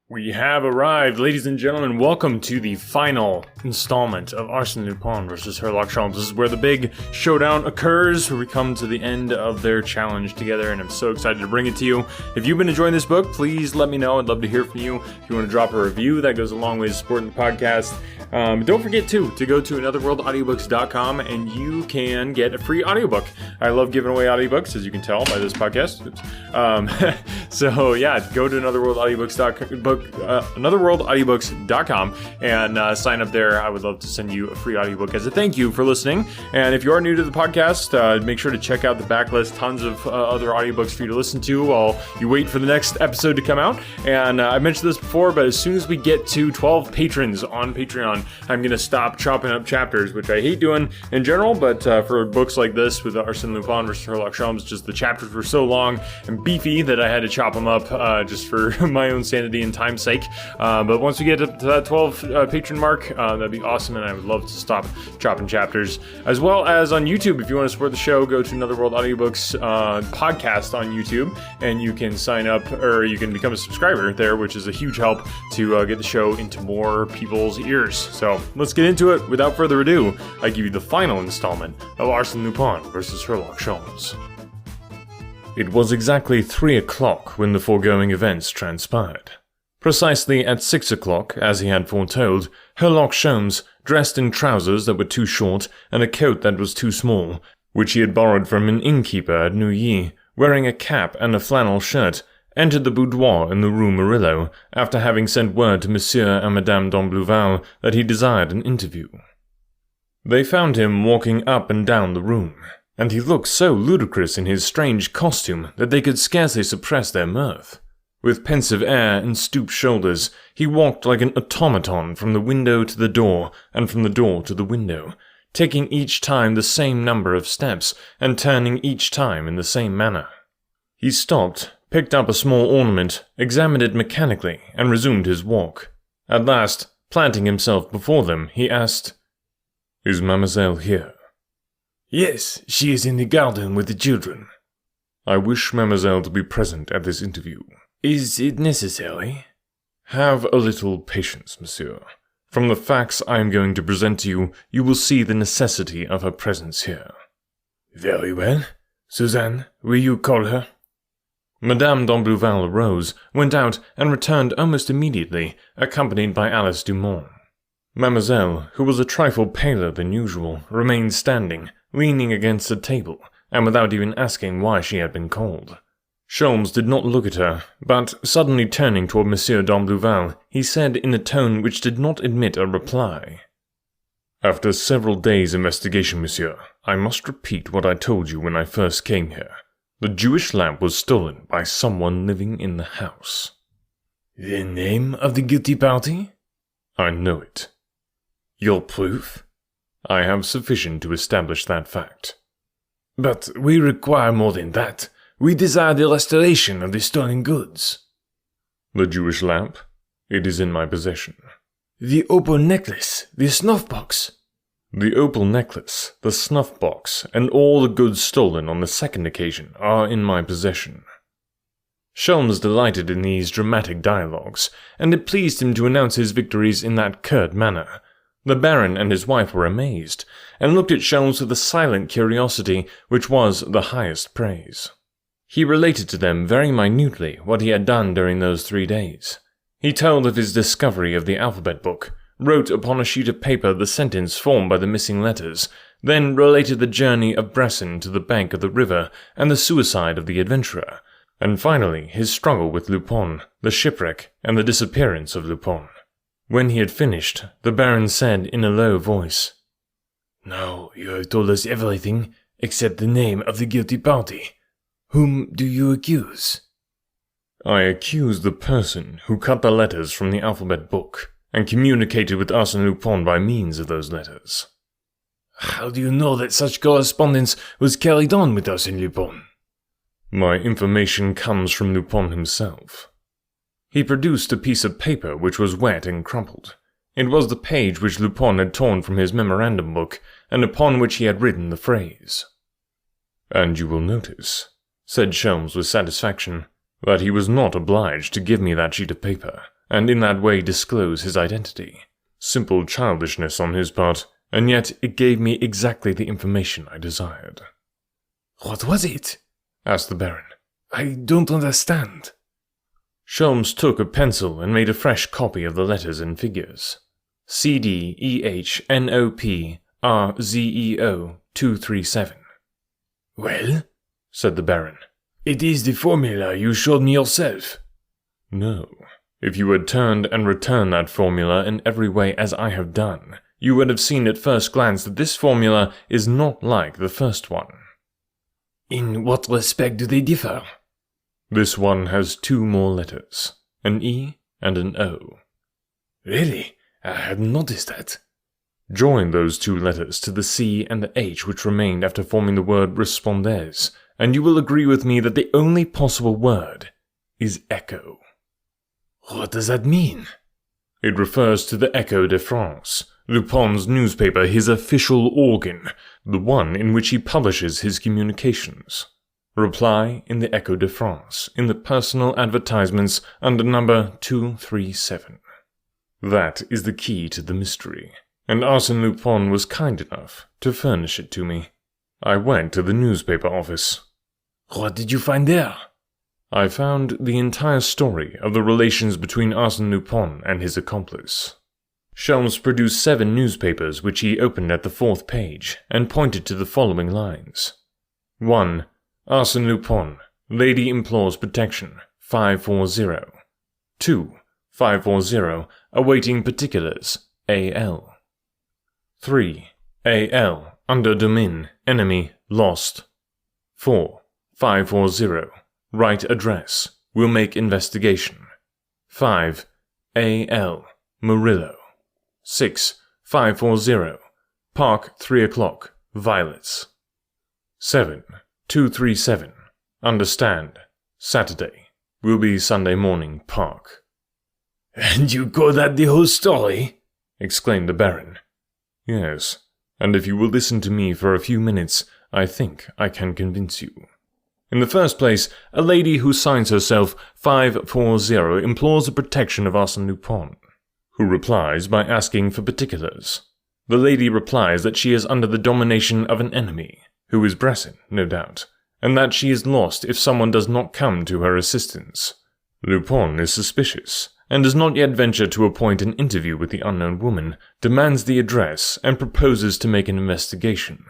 We have arrived, ladies and gentlemen. Welcome to the final installment of Arsene Lupin versus Herlock Sholmes. This is where the big showdown occurs, where we come to the end of their challenge together, and I'm so excited to bring it to you. If you've been enjoying this book, please let me know. I'd love to hear from you. If you want to drop a review, that goes a long way to supporting the podcast. Don't forget, to go to anotherworldaudiobooks.com and you can get a free audiobook. I love giving away audiobooks, as you can tell by this podcast. So yeah, go to anotherworldaudiobooks.com and sign up there. I would love to send you a free audiobook as a thank you for listening. And if you are new to the podcast, make sure to check out the backlist. Tons of other audiobooks for you to listen to while you wait for the next episode to come out. And I mentioned this before, but as soon as we get to 12 patrons on Patreon, I'm going to stop chopping up chapters, which I hate doing in general, but for books like this with Arsene Lupin versus Herlock Sholmes, just the chapters were so long and beefy that I had to chop them up just for my own sanity and time's sake. But once we get to that 12 patron mark, that'd be awesome, and I would love to stop chopping chapters. As well as on YouTube, if you want to support the show, go to Another World Audiobooks podcast on YouTube, and you can sign up, or you can become a subscriber there, which is a huge help to get the show into more people's ears. So let's get into it. Without further ado, I give you the final installment of Arsene Lupin versus Herlock Sholmes. It was exactly 3 o'clock when the foregoing events transpired. Precisely at 6 o'clock, as he had foretold, Herlock Sholmes, dressed in trousers that were too short and a coat that was too small, which he had borrowed from an innkeeper at Neuilly, wearing a cap and a flannel shirt, entered the boudoir in the Rue Murillo, after having sent word to Monsieur and Madame d'Ambleval that he desired an interview. They found him walking up and down the room, and he looked so ludicrous in his strange costume that they could scarcely suppress their mirth. With pensive air and stooped shoulders, he walked like an automaton from the window to the door, and from the door to the window, taking each time the same number of steps, and turning each time in the same manner. He stopped, picked up a small ornament, examined it mechanically, and resumed his walk. At last, planting himself before them, he asked, "Is Mademoiselle here?" "Yes, she is in the garden with the children." "I wish Mademoiselle to be present at this interview." "Is it necessary?" "Have a little patience, monsieur. From the facts I am going to present to you, you will see the necessity of her presence here." "Very well. Suzanne, will you call her?" Madame d'Ambleval arose, went out, and returned almost immediately, accompanied by Alice Dumont. Mademoiselle, who was a trifle paler than usual, remained standing, leaning against the table, and without even asking why she had been called. Sholmes did not look at her, but, suddenly turning toward Monsieur d'Ambleval, he said in a tone which did not admit a reply, "After several days' investigation, monsieur, I must repeat what I told you when I first came here. The Jewish lamp was stolen by someone living in the house." "The name of the guilty party?" "I know it." "Your proof?" "I have sufficient to establish that fact." "But we require more than that. We desire the restoration of the stolen goods." "The Jewish lamp? It is in my possession." "The opal necklace, the snuff-box?" "The opal necklace, the snuff-box, and all the goods stolen on the second occasion are in my possession." Sholmes delighted in these dramatic dialogues, and it pleased him to announce his victories in that curt manner. The Baron and his wife were amazed, and looked at Sholmes with a silent curiosity which was the highest praise. He related to them very minutely what he had done during those 3 days. He told of his discovery of the alphabet book, wrote upon a sheet of paper the sentence formed by the missing letters, then related the journey of Bresson to the bank of the river and the suicide of the adventurer, and finally his struggle with Lupin, the shipwreck, and the disappearance of Lupin. When he had finished, the Baron said in a low voice, "Now you have told us everything except the name of the guilty party. Whom do you accuse?" "I accuse the person who cut the letters from the alphabet book, and communicated with Arsene Lupin by means of those letters." "How do you know that such correspondence was carried on with Arsene Lupin?" "My information comes from Lupin himself." He produced a piece of paper which was wet and crumpled. It was the page which Lupin had torn from his memorandum book, and upon which he had written the phrase. "And you will notice," said Sholmes with satisfaction, "that he was not obliged to give me that sheet of paper. and in that way disclose his identity. Simple childishness on his part, and yet it gave me exactly the information I desired. "What was it?" asked the Baron. "I don't understand." Sholmes took a pencil and made a fresh copy of the letters and figures. CDEHNOPRZEO 237. "Well?" said the Baron. "It is the formula you showed me yourself." "No. If you had turned and returned that formula in every way as I have done, you would have seen at first glance that this formula is not like the first one." "In what respect do they differ?" "This one has 2 more letters, an E and an O." "Really? I hadn't noticed that." "Join those 2 letters to the C and the H which remained after forming the word respondez, and you will agree with me that the only possible word is echo." "What does that mean?" "It refers to the Echo de France, Lupin's newspaper, his official organ, the one in which he publishes his communications. Reply in the Echo de France, in the personal advertisements under number 237. That is the key to the mystery, and Arsene Lupin was kind enough to furnish it to me. I went to the newspaper office." "What did you find there?" "I found the entire story of the relations between Arsene Lupin and his accomplice." Sholmes produced 7 newspapers which he opened at the 4th page and pointed to the following lines. 1. Arsene Lupin, lady implores protection, 540. 2. 540, awaiting particulars, AL. 3. AL, under domain, enemy, lost. 4. 540, right address, will make investigation. 5. AL, Murillo. 6. 540, Park 3 o'clock, Violets. 7. 237, understand, Saturday, will be Sunday morning, Park. "And you call that the whole story?" exclaimed the Baron. "Yes, and if you will listen to me for a few minutes, I think I can convince you. In the first place, a lady who signs herself 540 implores the protection of Arsene Lupin, who replies by asking for particulars. The lady replies that she is under the domination of an enemy, who is Bresson, no doubt, and that she is lost if someone does not come to her assistance. Lupin is suspicious, and does not yet venture to appoint an interview with the unknown woman, demands the address, and proposes to make an investigation.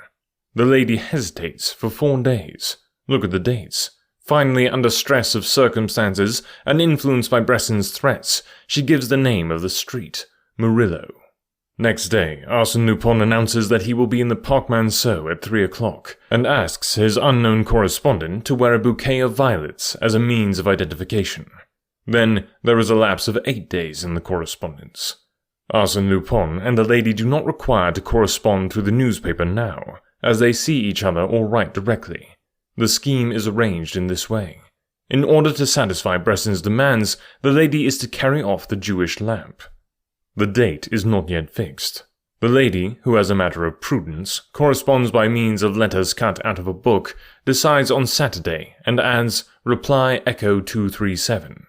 The lady hesitates for 4 days. Look at the dates. Finally, under stress of circumstances, and influenced by Bresson's threats, she gives the name of the street, Murillo. Next day, Arsene Lupin announces that he will be in the Parc Monceau at 3 o'clock, and asks his unknown correspondent to wear a bouquet of violets as a means of identification. Then there is a lapse of 8 days in the correspondence. Arsene Lupin and the lady do not require to correspond through the newspaper now, as they see each other or write directly. The scheme is arranged in this way. In order to satisfy Bresson's demands, the lady is to carry off the Jewish lamp. The date is not yet fixed. The lady, who as a matter of prudence, corresponds by means of letters cut out of a book, decides on Saturday and adds, reply Echo 237.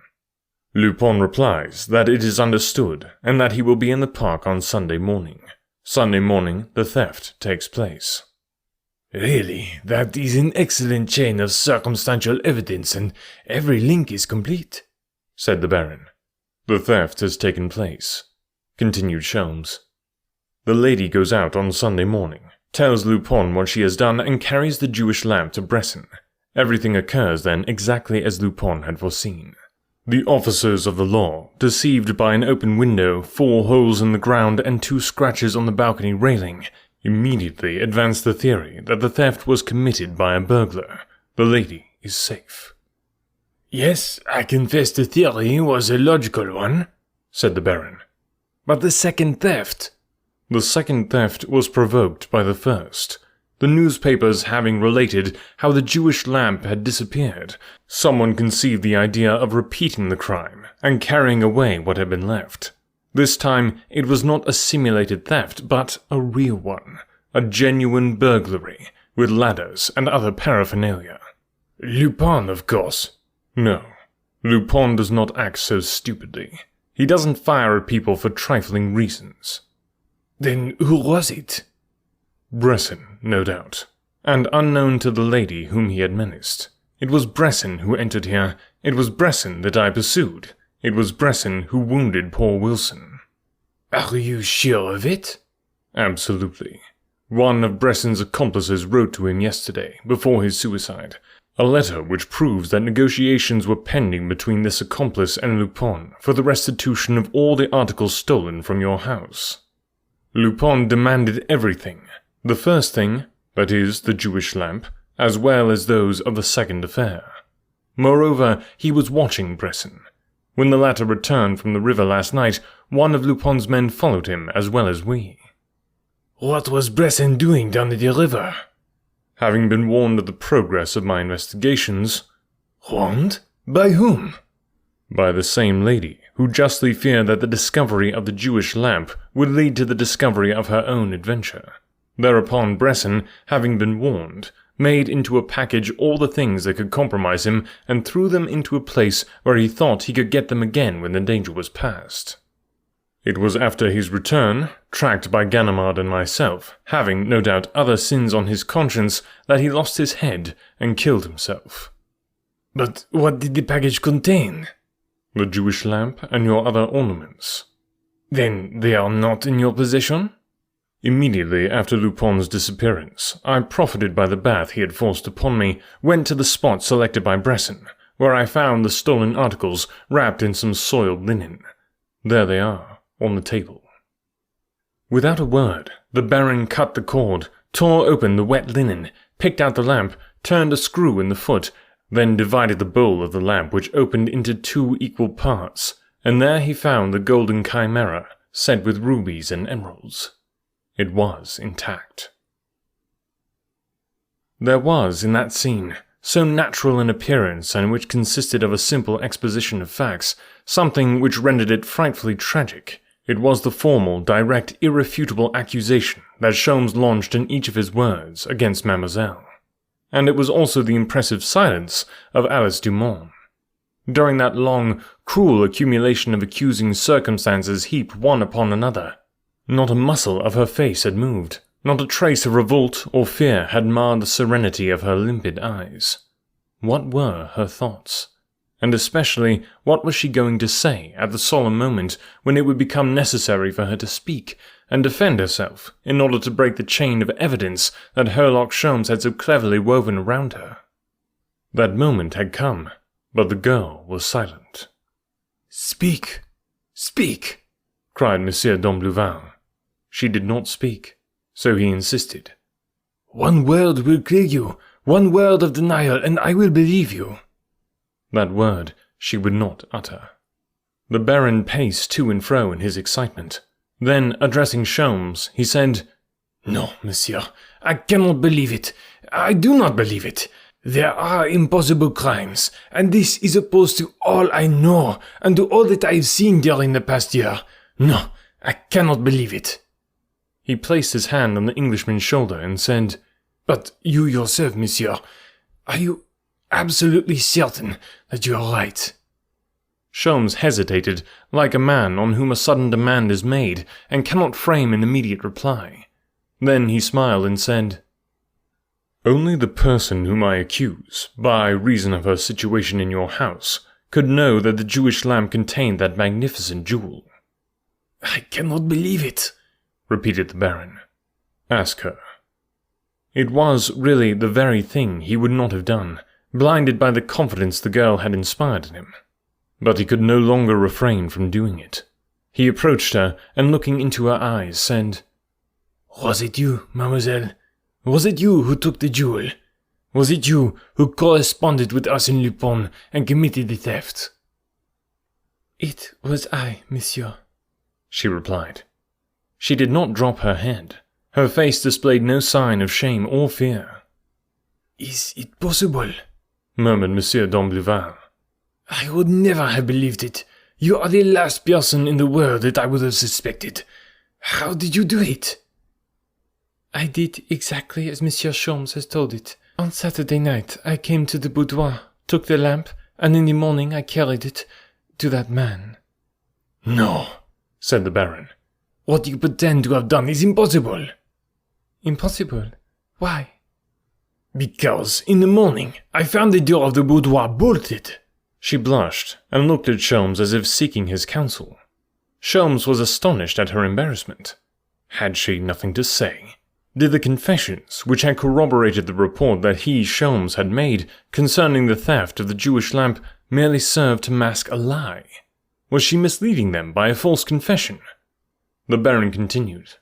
Lupin replies that it is understood and that he will be in the park on Sunday morning. Sunday morning, the theft takes place. "Really, that is an excellent chain of circumstantial evidence, and every link is complete," said the Baron. "The theft has taken place," continued Sholmes. "The lady goes out on Sunday morning, tells Lupin what she has done, and carries the Jewish lamp to Bresson. Everything occurs then exactly as Lupin had foreseen. The officers of the law, deceived by an open window, 4 holes in the ground, and 2 scratches on the balcony railing, immediately advanced the theory that the theft was committed by a burglar. The lady is safe." "Yes, I confess the theory was a logical one," said the Baron. "But the second theft?" "The second theft was provoked by the first. The newspapers having related how the Jewish lamp had disappeared, someone conceived the idea of repeating the crime and carrying away what had been left. This time, it was not a simulated theft, but a real one, a genuine burglary, with ladders and other paraphernalia." "Lupin, of course." "No, Lupin does not act so stupidly. He doesn't fire at people for trifling reasons." "Then who was it?" "Bresson, no doubt. And unknown to the lady whom he had menaced. It was Bresson who entered here. It was Bresson that I pursued. It was Bresson who wounded poor Wilson." "Are you sure of it?" "Absolutely. One of Bresson's accomplices wrote to him yesterday, before his suicide, a letter which proves that negotiations were pending between this accomplice and Lupin for the restitution of all the articles stolen from your house. Lupin demanded everything. The first thing, that is, the Jewish lamp, as well as those of the second affair. Moreover, he was watching Bresson. When the latter returned from the river last night, one of Lupin's men followed him as well as we." "What was Bresson doing down at the river?" "Having been warned of the progress of my investigations." "Warned? By whom?" "By the same lady, who justly feared that the discovery of the Jewish lamp would lead to the discovery of her own adventure. Thereupon Bresson, having been warned, made into a package all the things that could compromise him and threw them into a place where he thought he could get them again when the danger was past. It was after his return, tracked by Ganimard and myself, having, no doubt, other sins on his conscience, that he lost his head and killed himself." "But what did the package contain?" "The Jewish lamp and your other ornaments." "Then they are not in your possession?" "Immediately after Lupin's disappearance, I profited by the bath he had forced upon me, went to the spot selected by Bresson, where I found the stolen articles wrapped in some soiled linen. There they are, on the table." Without a word, the Baron cut the cord, tore open the wet linen, picked out the lamp, turned a screw in the foot, then divided the bowl of the lamp, which opened into 2 equal parts, and there he found the golden chimera, set with rubies and emeralds. It was intact. There was, in that scene, so natural an appearance and which consisted of a simple exposition of facts, something which rendered it frightfully tragic. It was the formal, direct, irrefutable accusation that Sholmes launched in each of his words against Mademoiselle. And it was also the impressive silence of Alice Dumont. During that long, cruel accumulation of accusing circumstances heaped one upon another, not a muscle of her face had moved, not a trace of revolt or fear had marred the serenity of her limpid eyes. What were her thoughts? And especially, what was she going to say at the solemn moment when it would become necessary for her to speak and defend herself in order to break the chain of evidence that Herlock Sholmes had so cleverly woven around her? That moment had come, but the girl was silent. "Speak! Speak!" cried Monsieur d'Ambleval. She did not speak, so he insisted. "One word will clear you, one word of denial, and I will believe you." That word she would not utter. The Baron paced to and fro in his excitement. Then, addressing Sholmes, he said, "No, monsieur, I cannot believe it. I do not believe it. There are impossible crimes, and this is opposed to all I know and to all that I have seen during the past year. No, I cannot believe it." He placed his hand on the Englishman's shoulder and said, "But you yourself, monsieur, are you absolutely certain that you are right?" Sholmes hesitated, like a man on whom a sudden demand is made and cannot frame an immediate reply. Then he smiled and said, "Only the person whom I accuse, by reason of her situation in your house, could know that the Jewish lamp contained that magnificent jewel." "I cannot believe it," repeated the Baron. "Ask her." It was really the very thing he would not have done, blinded by the confidence the girl had inspired in him. But he could no longer refrain from doing it. He approached her, and looking into her eyes, said, "Was it you, mademoiselle? Was it you who took the jewel? Was it you who corresponded with Arsene Lupin and committed the theft?" "It was I, monsieur," she replied. She did not drop her head. Her face displayed no sign of shame or fear. "Is it possible?" murmured Monsieur d'Ambleval. "I would never have believed it. You are the last person in the world that I would have suspected. How did you do it?" "I did exactly as Monsieur Sholmes has told it. On Saturday night I came to the boudoir, took the lamp, and in the morning I carried it to that man." "No," said the Baron. "What you pretend to have done is impossible." "Impossible? Why?" "Because, in the morning, I found the door of the boudoir bolted." She blushed and looked at Sholmes as if seeking his counsel. Sholmes was astonished at her embarrassment. Had she nothing to say? Did the confessions, which had corroborated the report that he, Sholmes, had made concerning the theft of the Jewish lamp, merely serve to mask a lie? Was she misleading them by a false confession? The Baron continued.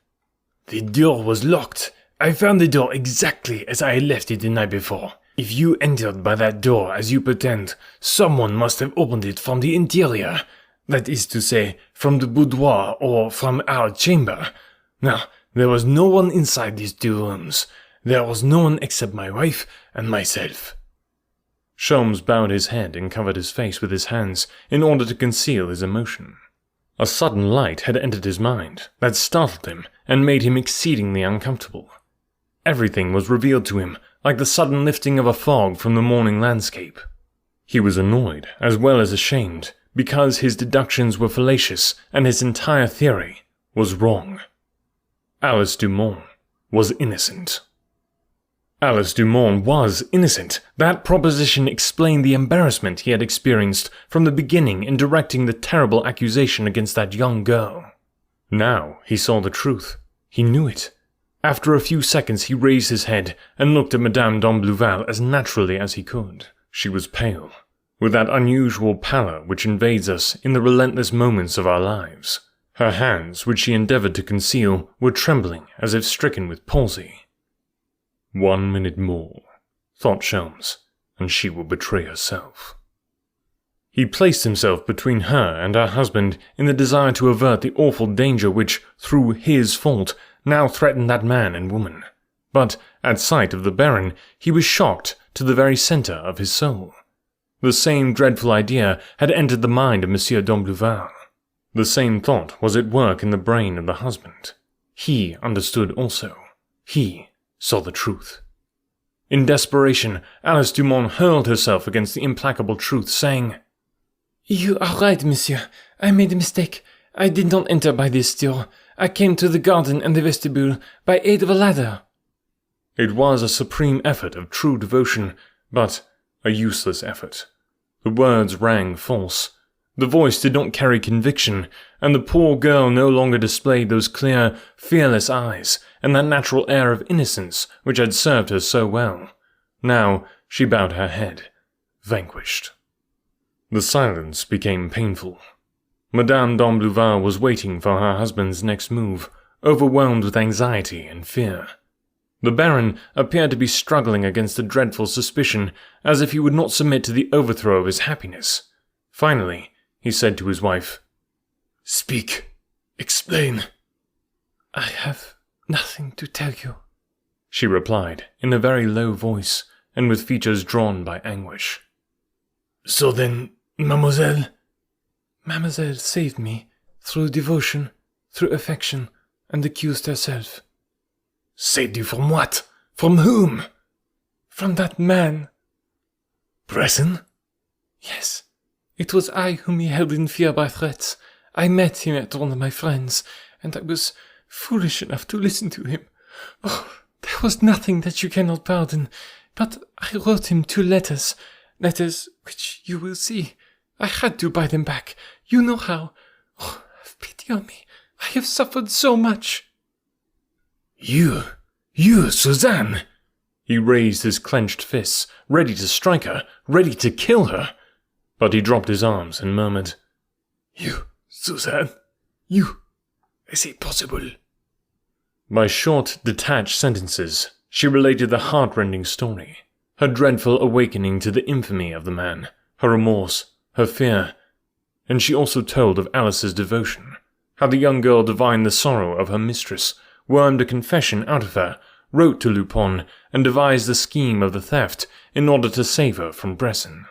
"The door was locked. I found the door exactly as I had left it the night before. If you entered by that door as you pretend, someone must have opened it from the interior. That is to say, from the boudoir or from our chamber. Now, there was no one inside these 2 rooms. There was no one except my wife and myself." Sholmes bowed his head and covered his face with his hands in order to conceal his emotion. A sudden light had entered his mind that startled him and made him exceedingly uncomfortable. Everything was revealed to him like the sudden lifting of a fog from the morning landscape. He was annoyed as well as ashamed because his deductions were fallacious and his entire theory was wrong. Alice Dumont was innocent. Alice Dumont was innocent. That proposition explained the embarrassment he had experienced from the beginning in directing the terrible accusation against that young girl. Now he saw the truth. He knew it. After a few seconds he raised his head and looked at Madame d'Ambleval as naturally as he could. She was pale, with that unusual pallor which invades us in the relentless moments of our lives. Her hands, which she endeavored to conceal, were trembling as if stricken with palsy. 1 minute more, thought Sholmes, and she will betray herself. He placed himself between her and her husband in the desire to avert the awful danger which, through his fault, now threatened that man and woman. But, at sight of the Baron, he was shocked to the very centre of his soul. The same dreadful idea had entered the mind of Monsieur d'Ambleval. The same thought was at work in the brain of the husband. He understood also. He saw the truth. In desperation, Alice Dumont hurled herself against the implacable truth, saying, "You are right, monsieur. I made a mistake. I did not enter by this door. I came to the garden and the vestibule by aid of a ladder." It was a supreme effort of true devotion, but a useless effort. The words rang false. The voice did not carry conviction, and the poor girl no longer displayed those clear, fearless eyes and that natural air of innocence which had served her so well. Now she bowed her head, vanquished. The silence became painful. Madame d'Ambleval was waiting for her husband's next move, overwhelmed with anxiety and fear. The Baron appeared to be struggling against a dreadful suspicion, as if he would not submit to the overthrow of his happiness. Finally, he said to his wife, "Speak. Explain." "I have nothing to tell you," she replied in a very low voice and with features drawn by anguish. "So then, mademoiselle?" "Mademoiselle saved me, through devotion, through affection, and accused herself." "Saved you from what? From whom?" "From that man." "Bresson?" "Yes. It was I whom he held in fear by threats. I met him at one of my friends, and I was foolish enough to listen to him. Oh, there was nothing that you cannot pardon, but I wrote him 2 letters which you will see. I had to buy them back. You know how. Oh, have pity on me. I have suffered so much." You, Suzanne!" He raised his clenched fists, ready to strike her, ready to kill her. But he dropped his arms and murmured, "You, Suzanne, you, is it possible?" By short, detached sentences, she related the heart-rending story, her dreadful awakening to the infamy of the man, her remorse, her fear, and she also told of Alice's devotion, how the young girl divined the sorrow of her mistress, wormed a confession out of her, wrote to Lupin, and devised the scheme of the theft in order to save her from Bresson.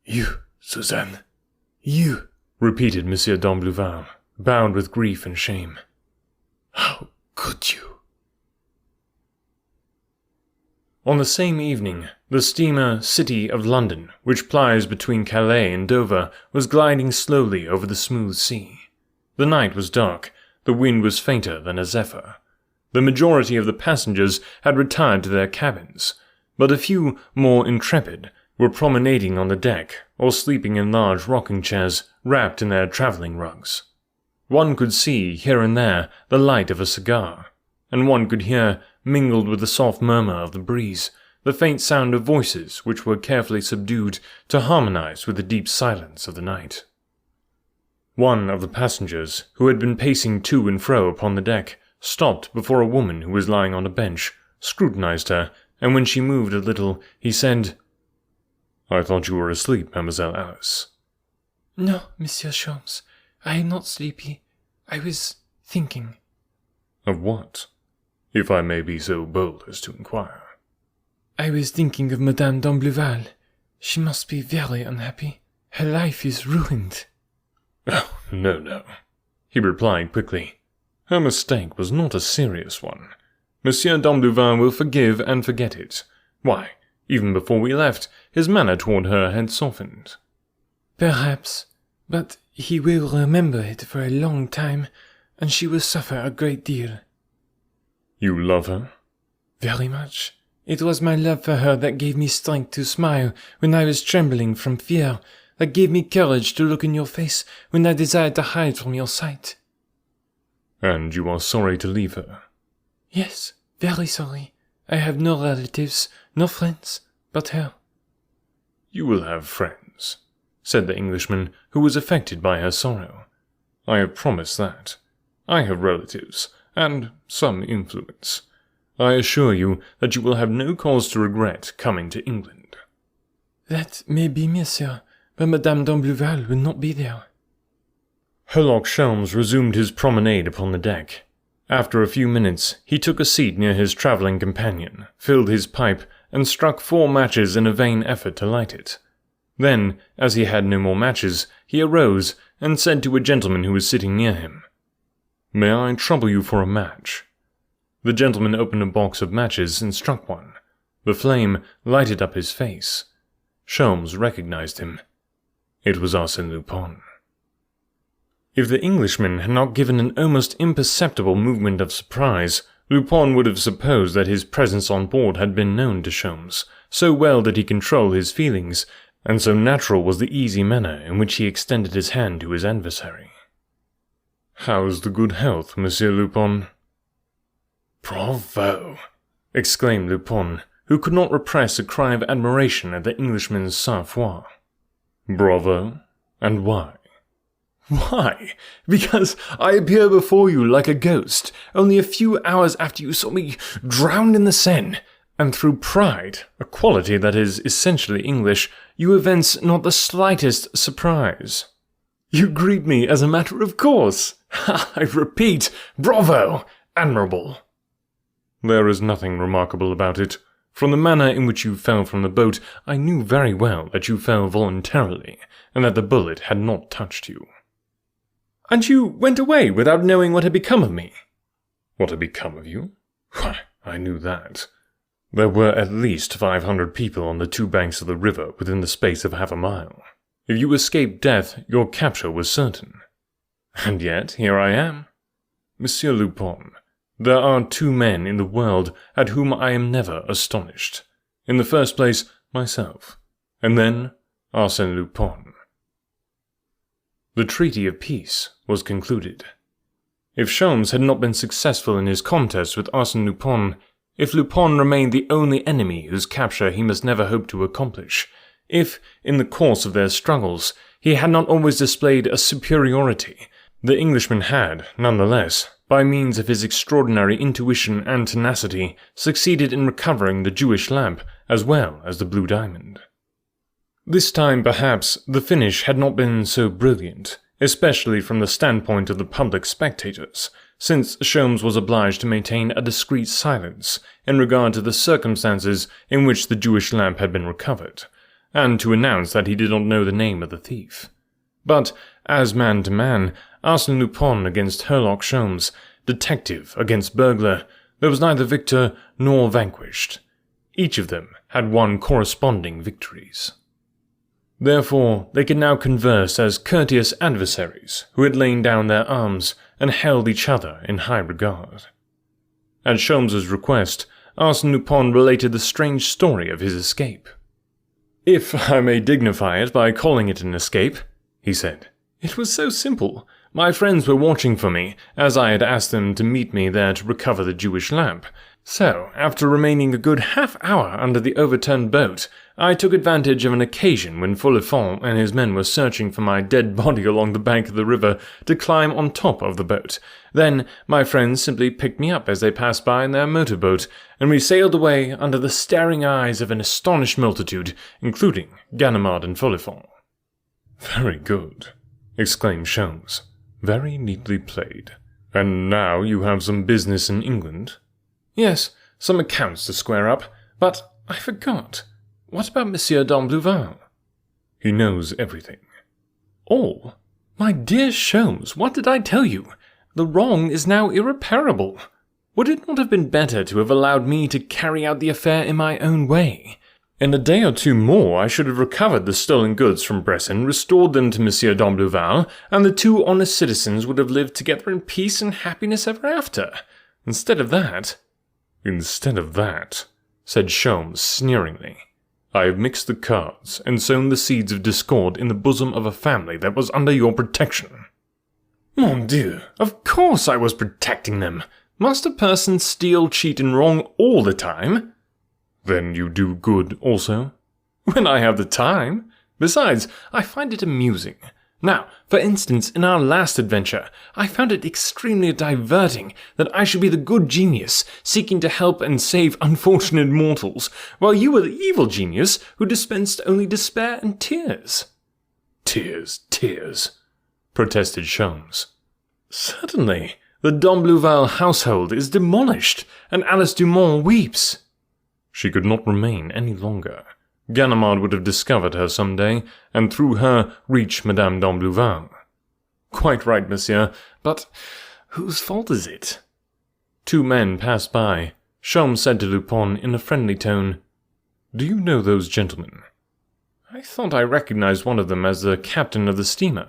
"You, Suzanne, you," repeated Monsieur d'Ambleval, bowed with grief and shame. "How could you?" On the same evening, the steamer City of London, which plies between Calais and Dover, was gliding slowly over the smooth sea. The night was dark, the wind was fainter than a zephyr. The majority of the passengers had retired to their cabins, but a few more intrepid were promenading on the deck or sleeping in large rocking chairs wrapped in their travelling rugs. One could see here and there the light of a cigar, and one could hear, mingled with the soft murmur of the breeze, the faint sound of voices which were carefully subdued to harmonize with the deep silence of the night. One of the passengers, who had been pacing to and fro upon the deck, stopped before a woman who was lying on a bench, scrutinized her, and when she moved a little, he said, "I thought you were asleep, Mademoiselle Alice." "No, Monsieur Sholmes, I am not sleepy. I was thinking." "Of what, if I may be so bold as to inquire?" "I was thinking of Madame d'Ambleval. She must be very unhappy. Her life is ruined." "Oh, no," he replied quickly. "Her mistake was not a serious one. Monsieur d'Ambleval will forgive and forget it. Why, even before we left, his manner toward her had softened." "Perhaps, but he will remember it for a long time, and she will suffer a great deal." "You love her?" "Very much. It was my love for her that gave me strength to smile when I was trembling from fear, that gave me courage to look in your face when I desired to hide from your sight." "And you are sorry to leave her?" "Yes, very sorry. I have no relatives, no friends, but her." "You will have friends," said the Englishman, who was affected by her sorrow. "I have promised that. I have relatives, and some influence. I assure you that you will have no cause to regret coming to England." "That may be, monsieur, but Madame d'Ambleval will not be there." Herlock Sholmes resumed his promenade upon the deck. After a few minutes, he took a seat near his travelling companion, filled his pipe, and struck 4 matches in a vain effort to light it. Then, as he had no more matches, he arose and said to a gentleman who was sitting near him, "May I trouble you for a match?" The gentleman opened a box of matches and struck one. The flame lighted up his face. Sholmes recognized him. It was Arsene Lupin. If the Englishman had not given an almost imperceptible movement of surprise, Lupin would have supposed that his presence on board had been known to Sholmes. So well did he control his feelings, and so natural was the easy manner in which he extended his hand to his adversary. "How's the good health, Monsieur Lupin?" "Bravo!" exclaimed Lupin, who could not repress a cry of admiration at the Englishman's sang-froid. "Bravo? And why?" "Why? Because I appear before you like a ghost, only a few hours after you saw me drowned in the Seine, and through pride, a quality that is essentially English, you evince not the slightest surprise. You greet me as a matter of course. I repeat, bravo! Admirable!" "There is nothing remarkable about it. From the manner in which you fell from the boat, I knew very well that you fell voluntarily, and that the bullet had not touched you." "And you went away without knowing what had become of me?" "What had become of you? Why, I knew that. There were at least 500 people on the 2 banks of the river within the space of half a mile. If you escaped death, your capture was certain. And yet, here I am. Monsieur Lupin, there are 2 men in the world at whom I am never astonished. In the first place, myself, and then Arsene Lupin." The treaty of peace was concluded. If Sholmes had not been successful in his contest with Arsene Lupin, if Lupin remained the only enemy whose capture he must never hope to accomplish, if, in the course of their struggles, he had not always displayed a superiority, the Englishman had, nonetheless, by means of his extraordinary intuition and tenacity, succeeded in recovering the Jewish lamp as well as the blue diamond. This time, perhaps, the finish had not been so brilliant, especially from the standpoint of the public spectators, since Sholmes was obliged to maintain a discreet silence in regard to the circumstances in which the Jewish lamp had been recovered, and to announce that he did not know the name of the thief. But, as man to man, Arsene Lupin against Herlock Sholmes, detective against burglar, there was neither victor nor vanquished. Each of them had won corresponding victories. Therefore, they could now converse as courteous adversaries who had lain down their arms and held each other in high regard. At Sholmes's request, Arsene Lupin related the strange story of his escape. "If I may dignify it by calling it an escape," he said, "it was so simple. My friends were watching for me, as I had asked them to meet me there to recover the Jewish lamp. So, after remaining a good half-hour under the overturned boat, I took advantage of an occasion when Follifon and his men were searching for my dead body along the bank of the river to climb on top of the boat. Then my friends simply picked me up as they passed by in their motorboat, and we sailed away under the staring eyes of an astonished multitude, including Ganimard and Follifon." "Very good," exclaimed Sholmes. "Very neatly played. And now you have some business in England?" "Yes, some accounts to square up, but I forgot. What about Monsieur d'Ambleval?" "He knows everything." "All? My dear Sholmes, what did I tell you? The wrong is now irreparable. Would it not have been better to have allowed me to carry out the affair in my own way? In a day or two more I should have recovered the stolen goods from Bresson, restored them to Monsieur d'Ambleval, and the two honest citizens would have lived together in peace and happiness ever after. Instead of that," said Sholmes sneeringly, "I have mixed the cards and sown the seeds of discord in the bosom of a family that was under your protection." "Mon Dieu, of course I was protecting them. Must a person steal, cheat, and wrong all the time?" "Then you do good also?" "When I have the time. Besides, I find it amusing. Now, for instance, in our last adventure, I found it extremely diverting that I should be the good genius, seeking to help and save unfortunate mortals, while you were the evil genius who dispensed only despair and tears." Tears, protested Sholmes. "Certainly. The d'Ambleval household is demolished, and Alice Dumont weeps." She could not remain any longer. Ganimard would have discovered her some day, and through her reach Madame d'Ambleval. "Quite right, monsieur, but whose fault is it?" Two men passed by. Sholmes said to Lupin in a friendly tone, "Do you know those gentlemen?" "I thought I recognized one of them as the captain of the steamer."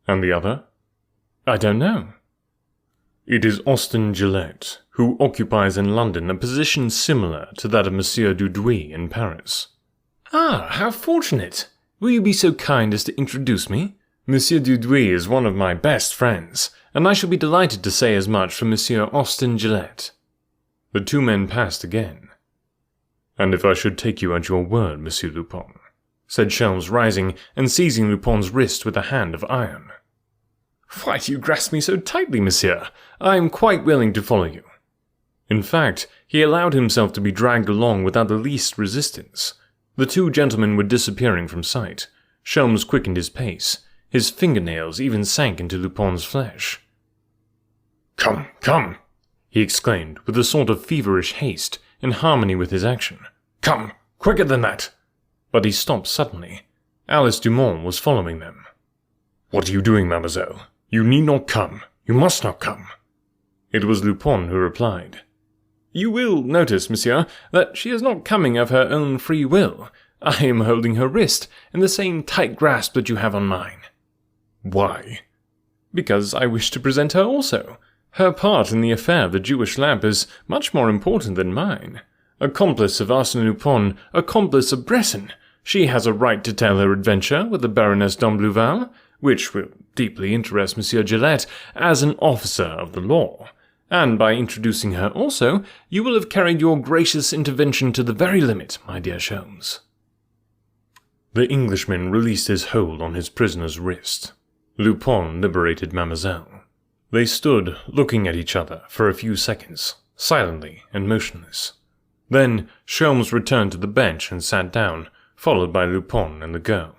"And the other?" "I don't know." "It is Austen Gillette, who occupies in London a position similar to that of Monsieur Dudouis in Paris." "Ah, how fortunate! Will you be so kind as to introduce me? Monsieur Dudouis is one of my best friends, and I shall be delighted to say as much for Monsieur Austen Gillette." The two men passed again. "And if I should take you at your word, Monsieur Lupin," said Sholmes, rising and seizing Lupin's wrist with a hand of iron. "Why do you grasp me so tightly, monsieur? I am quite willing to follow you." In fact, he allowed himself to be dragged along without the least resistance. The two gentlemen were disappearing from sight. Sholmes quickened his pace. His fingernails even sank into Lupin's flesh. "Come, come!" he exclaimed with a sort of feverish haste, in harmony with his action. "Come, quicker than that!" But he stopped suddenly. Alice Dumont was following them. "What are you doing, mademoiselle? You need not come. You must not come." It was Lupin who replied. "You will notice, monsieur, that she is not coming of her own free will. I am holding her wrist in the same tight grasp that you have on mine." "Why?" "Because I wish to present her also. Her part in the affair of the Jewish lamp is much more important than mine. Accomplice of Arsene Lupin, accomplice of Bresson, she has a right to tell her adventure with the Baroness d'Ambleval, which will deeply interest Monsieur Gillette as an officer of the law. And by introducing her also, you will have carried your gracious intervention to the very limit, my dear Sholmes." The Englishman released his hold on his prisoner's wrist. Lupin liberated Mademoiselle. They stood looking at each other for a few seconds, silently and motionless. Then Sholmes returned to the bench and sat down, followed by Lupin and the girl.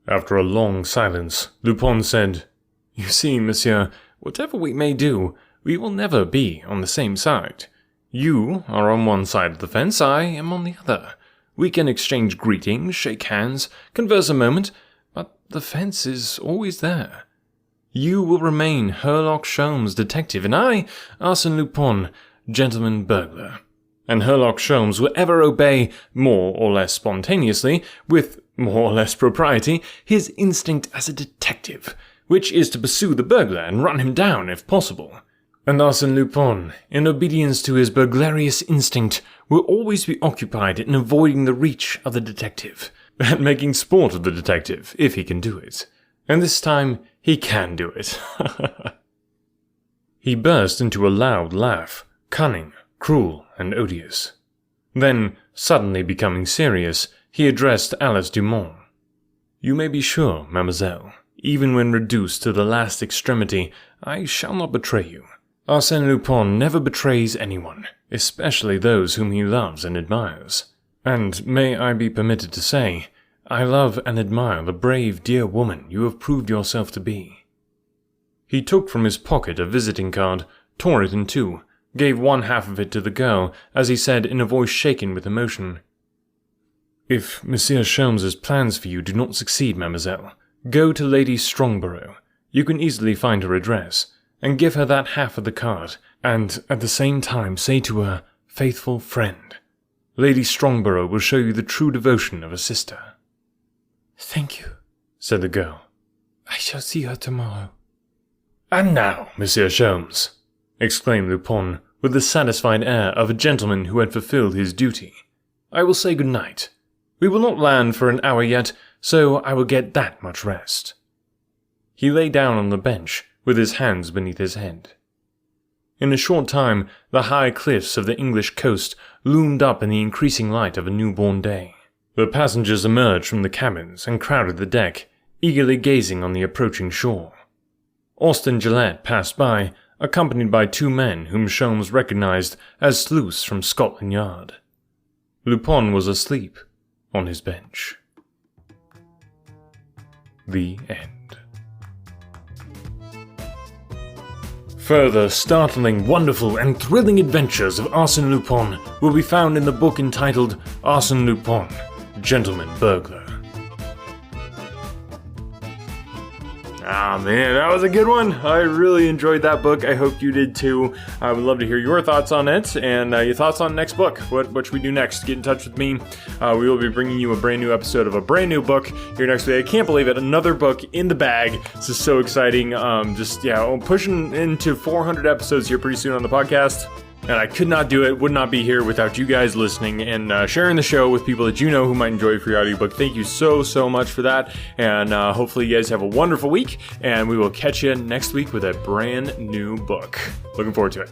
After a long silence, Lupin said, "You see, monsieur, whatever we may do, we will never be on the same side. You are on one side of the fence, I am on the other. We can exchange greetings, shake hands, converse a moment, but the fence is always there. You will remain Herlock Sholmes, detective, and I, Arsene Lupin, gentleman burglar. And Herlock Sholmes will ever obey, more or less spontaneously, with more or less propriety, his instinct as a detective, which is to pursue the burglar and run him down if possible. And Arsene Lupin, in obedience to his burglarious instinct, will always be occupied in avoiding the reach of the detective, and making sport of the detective, if he can do it. And this time, he can do it. He burst into a loud laugh, cunning, cruel, and odious. Then, suddenly becoming serious, he addressed Alice Dumont. "You may be sure, mademoiselle, even when reduced to the last extremity, I shall not betray you. Arsène Lupin never betrays anyone, especially those whom he loves and admires. And may I be permitted to say, I love and admire the brave, dear woman you have proved yourself to be." He took from his pocket a visiting card, tore it in two, gave one half of it to the girl, as he said in a voice shaken with emotion, "If Monsieur Sholmes's plans for you do not succeed, mademoiselle, go to Lady Strongborough. You can easily find her address, and give her that half of the card, and at the same time say to her, 'Faithful friend.' Lady Strongborough will show you the true devotion of a sister." "Thank you," said the girl. "I shall see her tomorrow." "And now, Monsieur Sholmes," exclaimed Lupin, with the satisfied air of a gentleman who had fulfilled his duty, "I will say good night. We will not land for an hour yet, so I will get that much rest." He lay down on the bench, with his hands beneath his head. In a short time, the high cliffs of the English coast loomed up in the increasing light of a newborn day. The passengers emerged from the cabins and crowded the deck, eagerly gazing on the approaching shore. Austin Gillette passed by, accompanied by two men whom Sholmes recognized as sleuths from Scotland Yard. Lupin was asleep on his bench. The end. Further startling, wonderful, and thrilling adventures of Arsène Lupin will be found in the book entitled Arsène Lupin, Gentleman Burglar. Ah man, that was a good one. I really enjoyed that book. I hope you did too. I would love to hear your thoughts on it and your thoughts on next book. What should we do next? Get in touch with me. We will be bringing you a brand new episode of a brand new book here next week. I can't believe it. Another book in the bag. This is so exciting. Pushing into 400 episodes here pretty soon on the podcast. And I could not do it, would not be here without you guys listening and sharing the show with people that you know who might enjoy a free audiobook. Thank you so much for that. And hopefully you guys have a wonderful week. And we will catch you next week with a brand new book. Looking forward to it.